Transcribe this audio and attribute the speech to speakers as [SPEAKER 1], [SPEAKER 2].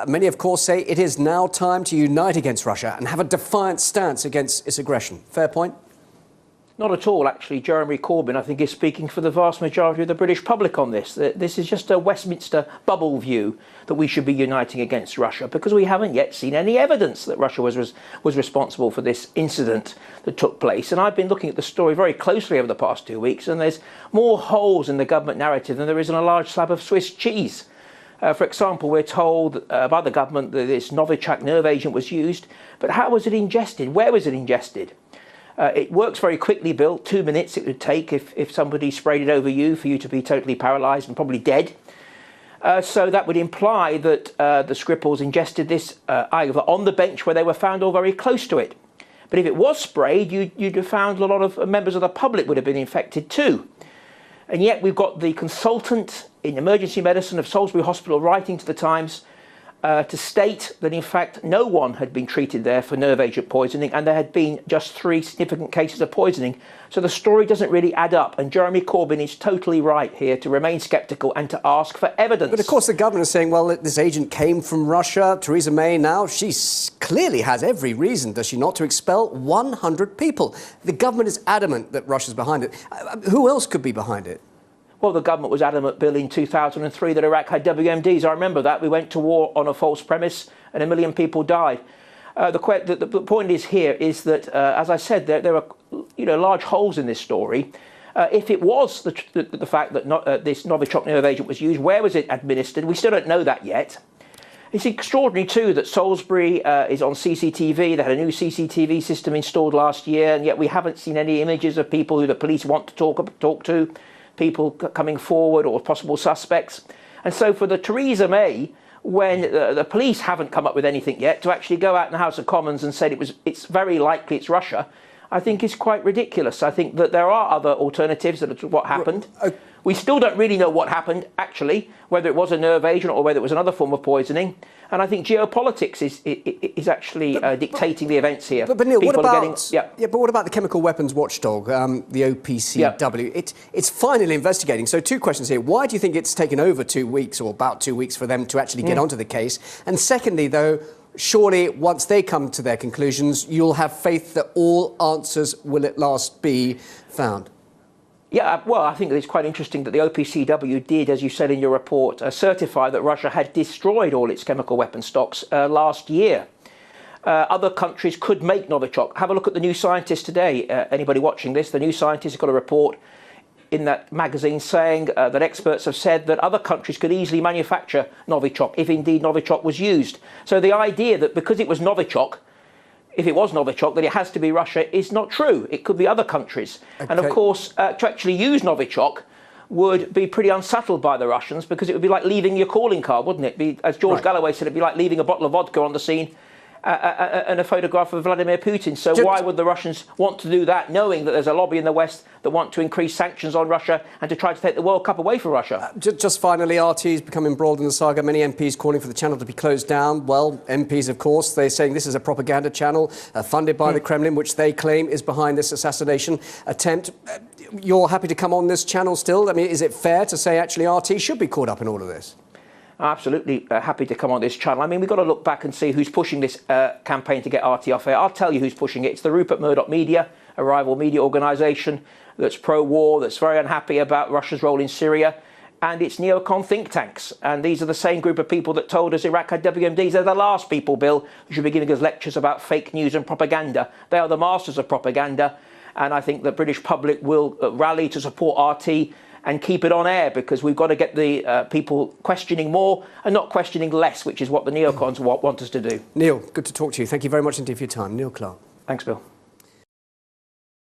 [SPEAKER 1] Many, of course, say it is now time to unite against Russia and have a defiant stance against its aggression. Fair point?
[SPEAKER 2] Not at all, actually. Jeremy Corbyn, I think, is speaking for the vast majority of the British public on this. This is just a Westminster bubble view that we should be uniting against Russia, because we haven't yet seen any evidence that Russia was responsible for this incident that took place. And I've been looking at the story very closely over the past 2 weeks, and there's more holes in the government narrative than there is in a large slab of Swiss cheese. For example, we're told by the government that this Novichok nerve agent was used, but how was it ingested? Where was it ingested? It works very quickly, Bill. 2 minutes it would take if somebody sprayed it over you for you to be totally paralysed and probably dead. So that would imply that the Skripals ingested this either on the bench where they were found or very close to it. But if it was sprayed, you'd have found a lot of members of the public would have been infected too. And yet we've got the consultant in emergency medicine of Salisbury Hospital writing to the Times to state that in fact no one had been treated there for nerve agent poisoning, and there had been just 3 significant cases of poisoning. So the story doesn't really add up, and Jeremy Corbyn is totally right here to remain sceptical and to ask for evidence.
[SPEAKER 1] But of course the government is saying, well, this agent came from Russia. Theresa May now, she clearly has every reason, does she not, to expel 100 people. The government is adamant that Russia's behind it. Who else could be behind it?
[SPEAKER 2] Well, the government was adamant, Bill, in 2003 that Iraq had WMDs. I remember that. We went to war on a false premise and 1 million people died. The point is here is that, as I said, there are large holes in this story. If it was the fact that this Novichok nerve agent was used, where was it administered? We still don't know that yet. It's extraordinary, too, that Salisbury is on CCTV. They had a new CCTV system installed last year, and yet we haven't seen any images of people who the police want to talk to. People coming forward or possible suspects. And so for the Theresa May, when the police haven't come up with anything yet, to actually go out in the House of Commons and say it's very likely it's Russia, I think is quite ridiculous. I think that there are other alternatives to what happened. We still don't really know what happened, actually, whether it was a nerve agent or whether it was another form of poisoning. And I think geopolitics is actually dictating the events here.
[SPEAKER 1] But Neil, what about the chemical weapons watchdog, the OPCW?
[SPEAKER 2] Yeah.
[SPEAKER 1] It's finally investigating. So 2 questions here. Why do you think it's taken over 2 weeks, or about 2 weeks, for them to actually get onto the case? And secondly, though, surely once they come to their conclusions, you'll have faith that all answers will at last be found?
[SPEAKER 2] Yeah, well, I think it's quite interesting that the OPCW did, as you said in your report, certify that Russia had destroyed all its chemical weapon stocks last year. Other countries could make Novichok. Have a look at the New Scientist today. Anybody watching this, the New Scientist has got a report in that magazine saying that experts have said that other countries could easily manufacture Novichok if indeed Novichok was used. So the idea that because it was Novichok, if it was Novichok, that it has to be Russia is not true. It could be other countries. Okay. And of course, to actually use Novichok would be pretty unsettled by the Russians, because it would be like leaving your calling card, wouldn't it? As George Galloway said, it'd be like leaving a bottle of vodka on the scene and a photograph of Vladimir Putin. So why would the Russians want to do that, knowing that there's a lobby in the West that want to increase sanctions on Russia and to try to take the World Cup away from Russia?
[SPEAKER 1] Just finally, RT's become embroiled in the saga. Many MPs calling for the channel to be closed down. Well, MPs, of course, they're saying this is a propaganda channel funded by the Kremlin, which they claim is behind this assassination attempt. You're happy to come on this channel still? I mean, is it fair to say actually RT should be caught up in all of this?
[SPEAKER 2] Absolutely happy to come on this channel. I mean, we've got to look back and see who's pushing this campaign to get RT off air. I'll tell you who's pushing it. It's the Rupert Murdoch Media, a rival media organisation that's pro-war, that's very unhappy about Russia's role in Syria, and it's neocon think tanks. And these are the same group of people that told us Iraq had WMDs. They're the last people, Bill, who should be giving us lectures about fake news and propaganda. They are the masters of propaganda, and I think the British public will rally to support RT and keep it on air, because we've got to get the people questioning more and not questioning less, which is what the neocons want us to do.
[SPEAKER 1] Neil, good to talk to you. Thank you very much indeed for your time. Neil Clarke.
[SPEAKER 2] Thanks, Bill.